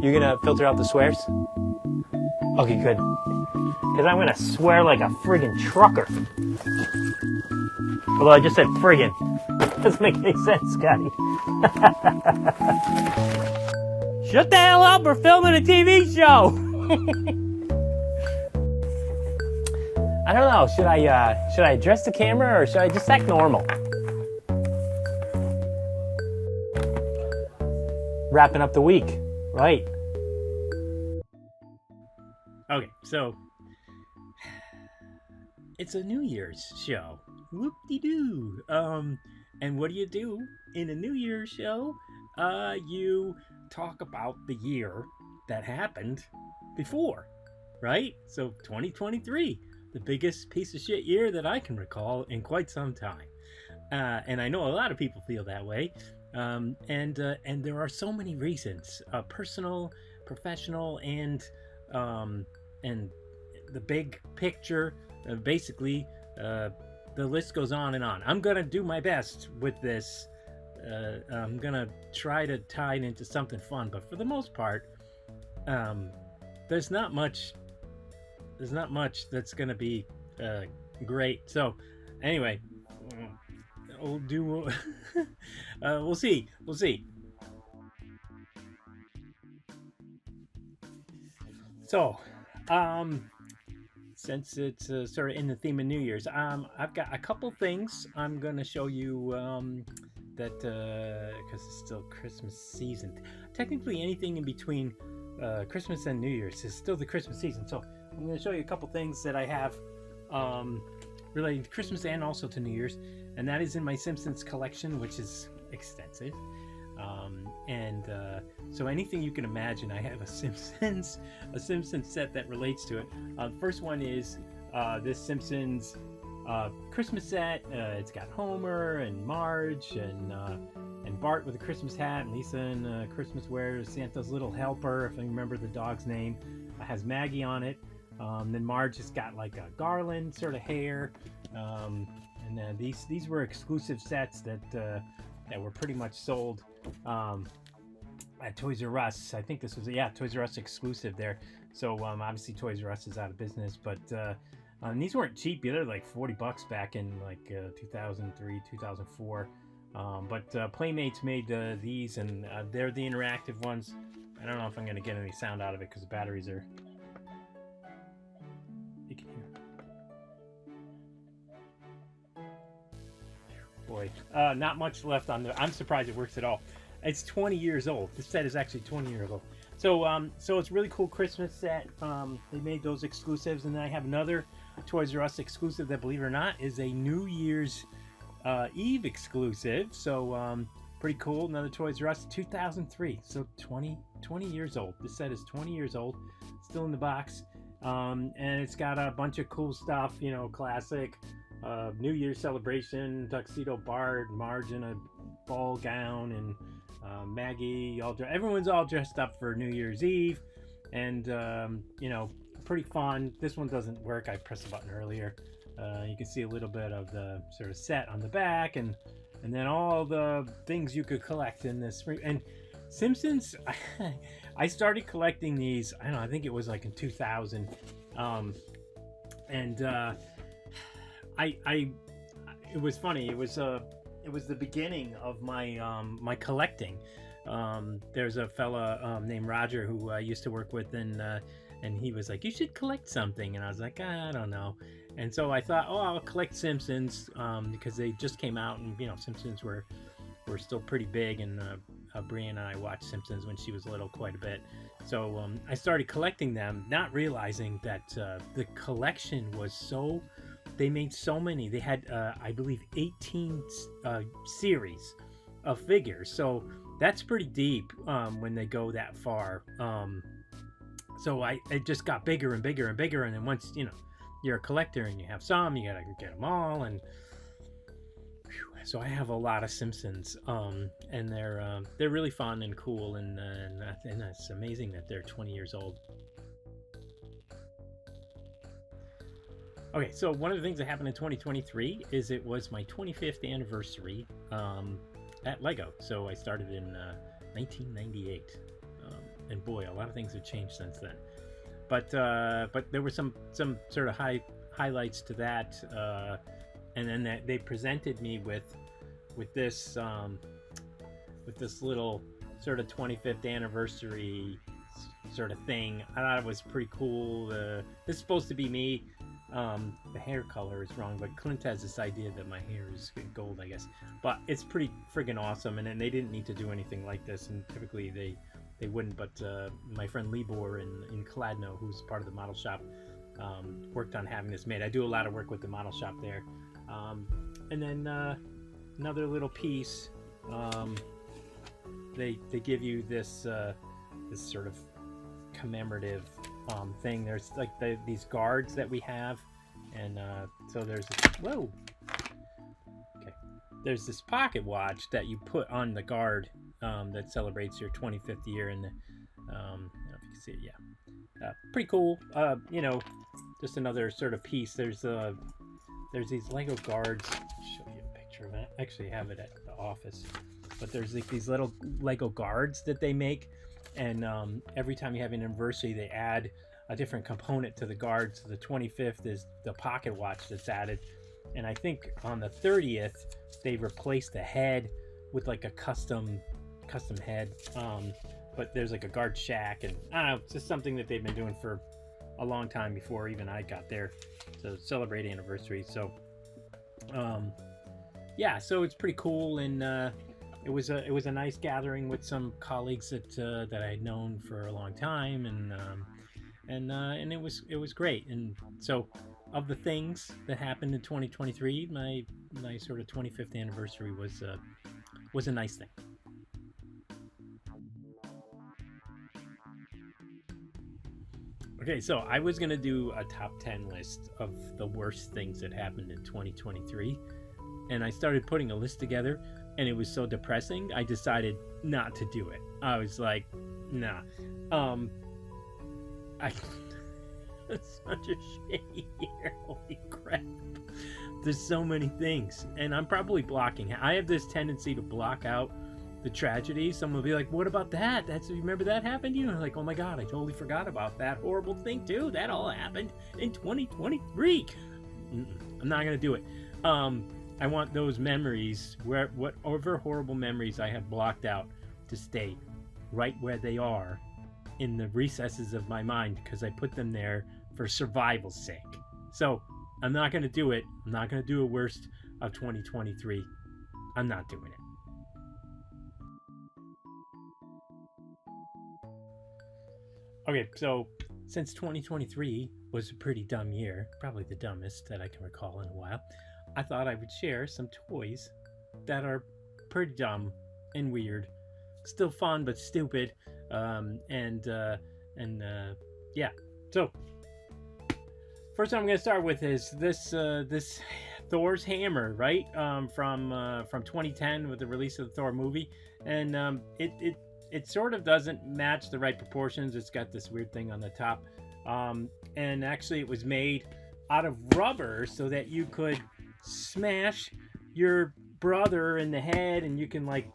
You gonna filter out the swears? Okay, good. Because I'm gonna swear like a friggin' trucker. Although I just said friggin'. Doesn't make any sense, Scotty. Shut the hell up, we're filming a TV show! I don't know, should I address the camera or should I just act normal? Wrapping up the week, right? Okay, so it's a New Year's show. Whoop-de-doo. And what do you do in a New Year's show? You talk about the year that happened before, right? So 2023, the biggest piece of shit year that I can recall in quite some time. And I know a lot of people feel that way. And there are so many reasons, personal, professional, and the big picture. Basically, the list goes on and on. I'm gonna do my best with this. I'm gonna try to tie it into something fun, but for the most part, there's not much that's gonna be great. So, anyway. We'll do. We'll see. So, since it's sort of in the theme of New Year's, I've got a couple things I'm gonna show you that because it's still Christmas season. Technically, anything in between Christmas and New Year's is still the Christmas season. So, I'm gonna show you a couple things that I have relating to Christmas and also to New Year's. And that is in my Simpsons collection, which is extensive. So anything you can imagine, I have a Simpsons set that relates to it. The first one is this Simpsons Christmas set. It's got Homer and Marge and Bart with a Christmas hat, and Lisa in Christmas wear, Santa's little helper, if I remember the dog's name. It has Maggie on it. Then Marge has got like a garland sort of hair. And then these were exclusive sets that were pretty much sold at Toys R Us. I think this was Toys R Us exclusive there. So obviously Toys R Us is out of business, but these weren't cheap either. Like $40 back in like 2003, 2004. But Playmates made these, and they're the interactive ones. I don't know if I'm gonna get any sound out of it because the batteries are. You can hear. Boy, not much left on the. I'm surprised it works at all. It's 20 years old. This set is actually 20 years old. So it's a really cool Christmas set. They made those exclusives, and then I have another Toys R Us exclusive that, believe it or not, is a New Year's Eve exclusive. So pretty cool. Another Toys R Us, 2003. So 20 years old. This set is 20 years old. Still in the box, and it's got a bunch of cool stuff. You know, classic. New Year's celebration, tuxedo Bart, Marge in a ball gown, and Maggie. Everyone's all dressed up for New Year's Eve, and pretty fun. This one doesn't work. I pressed the button earlier. You can see a little bit of the sort of set on the back, and then all the things you could collect in this. And Simpsons, I started collecting these. I don't know. I think it was like in 2000, it was funny. It was the beginning of my my collecting. There's a fella named Roger who I used to work with, and he was like, "You should collect something," and I was like, "I don't know." And so I thought, "Oh, I'll collect Simpsons," because they just came out, and Simpsons were still pretty big, and Brianna and I watched Simpsons when she was little quite a bit. So I started collecting them, not realizing that the collection was so. They made so many. They had, I believe, 18 series of figures. So that's pretty deep when they go that far. So it just got bigger and bigger and bigger. And then once, you're a collector and you have some, you got to get them all. And so I have a lot of Simpsons. And they're really fun and cool. And it's amazing that they're 20 years old. Okay, so one of the things that happened in 2023 is it was my 25th anniversary at LEGO. So I started in 1998. and boy, a lot of things have changed since then. But there were some sort of highlights to that, and then they presented me with this little sort of 25th anniversary sort of thing. I thought it was pretty cool. This is supposed to be me. The hair color is wrong, but Clint has this idea that my hair is gold, I guess. But it's pretty friggin' awesome, and they didn't need to do anything like this, and typically they wouldn't. But my friend Libor in Kladno, who's part of the model shop, worked on having this made. I do a lot of work with the model shop there. And then another little piece. They give you this this sort of commemorative thing. There's like these guards that we have, and so there's there's this pocket watch that you put on the guard that celebrates your 25th year, and I don't know if you can see it. Yeah, pretty cool. Just another sort of piece. There's these Lego guards. I'll show you a picture of it. I actually have it at the office, but there's like these little Lego guards that they make. And every time you have an anniversary, they add a different component to the guard. So the 25th is the pocket watch that's added. And I think on the 30th, they replaced the head with like a custom head. But there's like a guard shack. And I don't know, it's just something that they've been doing for a long time before even I got there to celebrate anniversary. So, yeah, so it's pretty cool. And it was a nice gathering with some colleagues that I had known for a long time, and it was great. And so, of the things that happened in 2023, my sort of 25th anniversary was a nice thing. Okay, so I was gonna do a top 10 list of the worst things that happened in 2023, and I started putting a list together. And it was so depressing, I decided not to do it. I was like, nah. It's such a shitty year. Holy crap. There's so many things. And I'm probably blocking. I have this tendency to block out the tragedy. Someone will be like, what about that? Remember that happened? Like, oh my God, I totally forgot about that horrible thing too. That all happened in 2023. I'm not going to do it. I want those memories, whatever horrible memories I have blocked out, to stay right where they are in the recesses of my mind, because I put them there for survival's sake. So I'm not going to do it. I'm not going to do a worst of 2023. I'm not doing it. Okay, so since 2023 was a pretty dumb year, probably the dumbest that I can recall in a while, I thought I would share some toys that are pretty dumb and weird, still fun but stupid, yeah. So first I'm going to start with is this Thor's hammer, right? From 2010 with the release of the Thor movie, and it sort of doesn't match the right proportions. It's got this weird thing on the top, and actually it was made out of rubber so that you could smash your brother in the head, and you can like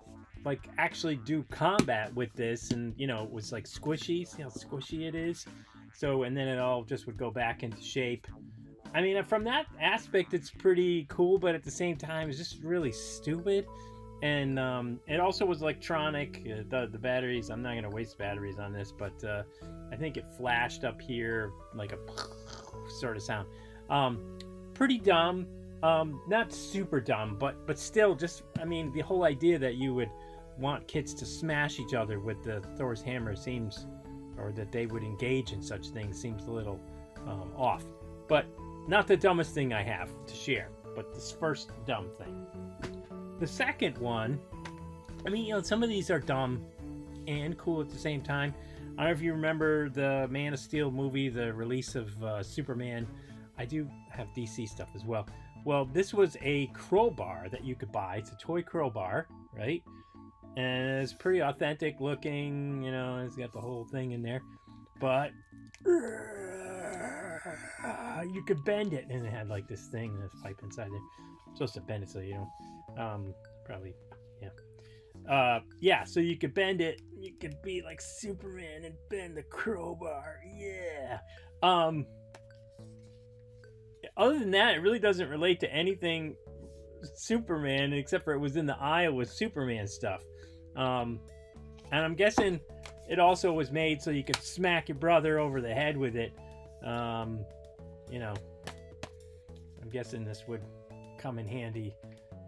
actually do combat with this. And it was like squishy. See how squishy it is? So, and then it all just would go back into shape. I mean, from that aspect, it's pretty cool, but at the same time, it's just really stupid. And it also was electronic. The batteries, I'm not going to waste batteries on this, but I think it flashed up here like a sort of sound. Pretty dumb. Not super dumb, but still, just, I mean, the whole idea that you would want kids to smash each other with the Thor's hammer seems, or that they would engage in such things, seems a little off. But not the dumbest thing I have to share, but this first dumb thing. The second one, I mean, some of these are dumb and cool at the same time. I don't know if you remember the Man of Steel movie, the release of Superman. I do have DC stuff as well. Well, this was a crowbar that you could buy. It's a toy crowbar, right? And it's pretty authentic looking, it's got the whole thing in there. But you could bend it, and it had like this thing, this pipe inside there. I'm supposed to bend it so you don't, probably, yeah. Yeah, so you could bend it. You could be like Superman and bend the crowbar. Yeah. Um, Other than that, it really doesn't relate to anything Superman except for it was in the aisle with Superman stuff. Um, and I'm guessing it also was made so you could smack your brother over the head with it. Um, you know, I'm guessing this would come in handy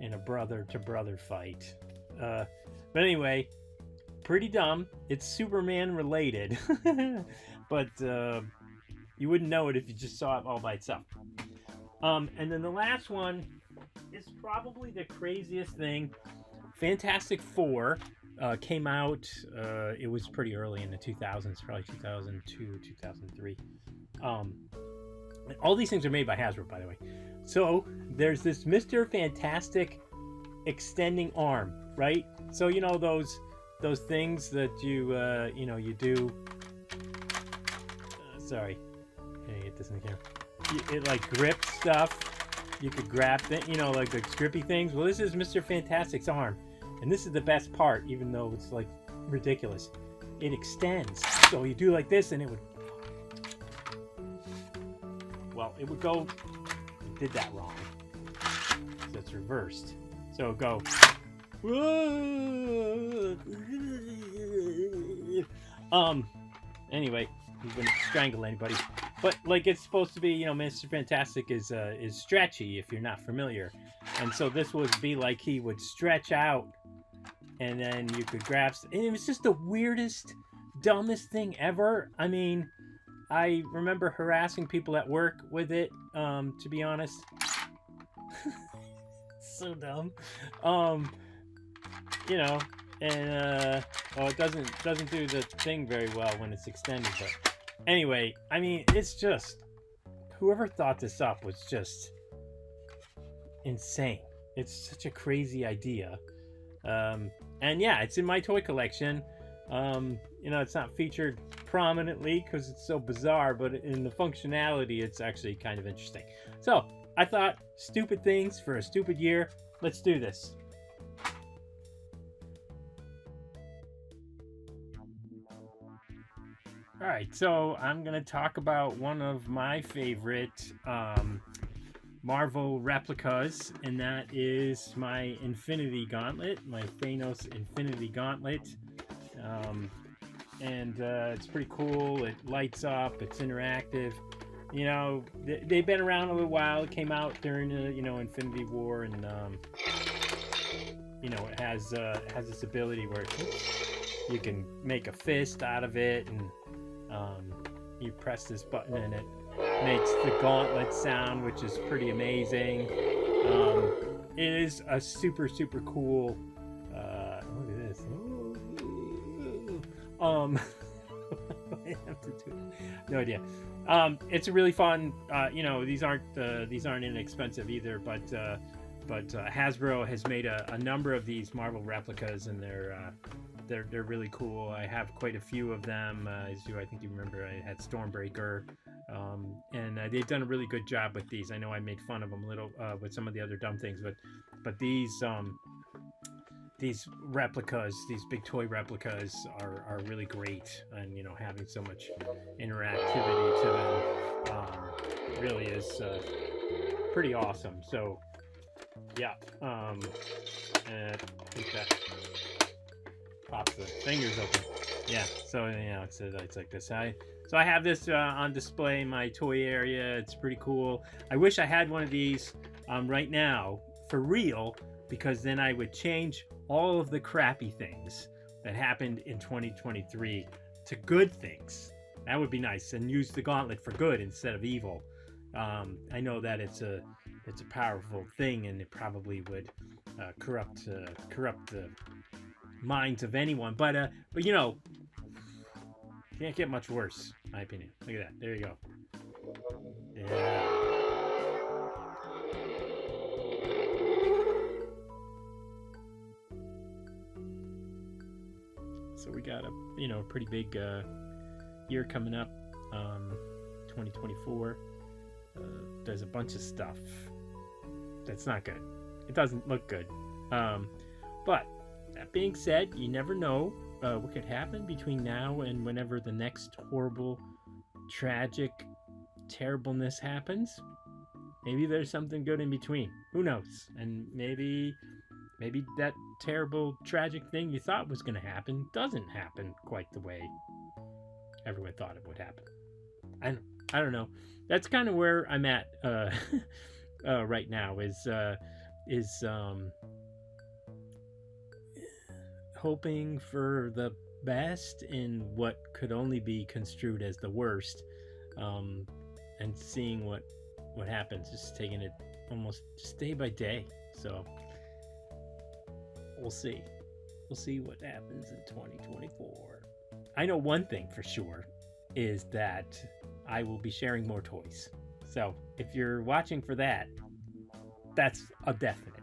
in a brother to brother fight. But anyway, pretty dumb. It's Superman related, but you wouldn't know it if you just saw it all by itself. And then the last one is probably the craziest thing. Fantastic Four came out. It was pretty early in the 2000s, probably 2002, 2003. All these things are made by Hasbro, by the way. So there's this Mr. Fantastic extending arm, right? So you know those things that you do. Sorry, can I get this in here? It like grips stuff. You could grab it, like the grippy things. Well, this is Mr. Fantastic's arm, and this is the best part, even though it's like ridiculous. It extends, so you do like this, and it would. Well, it would go. You did that wrong. So it's reversed. So go. Anyway, you wouldn't strangle anybody. But like it's supposed to be, Mr. Fantastic is stretchy if you're not familiar, and so this would be like he would stretch out, and then you could grab. And it was just the weirdest, dumbest thing ever. I mean, I remember harassing people at work with it. To be honest, so dumb. And well, it doesn't do the thing very well when it's extended, but. Anyway, I mean, it's just whoever thought this up was just insane. It's such a crazy idea. And yeah, it's in my toy collection. It's not featured prominently because it's so bizarre, but in the functionality, it's actually kind of interesting. So I thought, stupid things for a stupid year. Let's do this. All right, so I'm going to talk about one of my favorite Marvel replicas, and that is my Infinity Gauntlet, my Thanos Infinity Gauntlet. It's pretty cool. It lights up. It's interactive. They've been around a little while. It came out during the, Infinity War, and it has this ability where you can make a fist out of it, and you press this button and it makes the gauntlet sound, which is pretty amazing. It is a super, super cool. Look at this. I have to do it. No idea. It's a really fun. These aren't inexpensive either, but Hasbro has made a number of these Marvel replicas, and they're really cool. I have quite a few of them. I think you remember I had Stormbreaker, and they've done a really good job with these. I know I made fun of them a little with some of the other dumb things, but these replicas, these big toy replicas, are really great, and having so much interactivity to them really is pretty awesome. So yeah, and I think that pops the fingers open. Yeah, so it's like this. So I have this on display in my toy area. It's pretty cool. I wish I had one of these right now for real, because then I would change all of the crappy things that happened in 2023 to good things. That would be nice, and use the gauntlet for good instead of evil. I know that it's a powerful thing, and it probably would corrupt the minds of anyone, but can't get much worse, in my opinion. Look at that. There you go. Yeah. So we got a pretty big year coming up, 2024. There's a bunch of stuff that's not good. It doesn't look good, but That being said, you never know what could happen between now and whenever the next horrible, tragic terribleness happens. Maybe there's something good in between. Who knows? And maybe that terrible, tragic thing you thought was going to happen doesn't happen quite the way everyone thought it would happen. I don't know. That's kind of where I'm at right now. Is hoping for the best in what could only be construed as the worst, and seeing what happens. Just taking it almost just day by day. So we'll see. We'll see what happens in 2024. I know one thing for sure is that I will be sharing more toys. So if you're watching for that, that's a definite.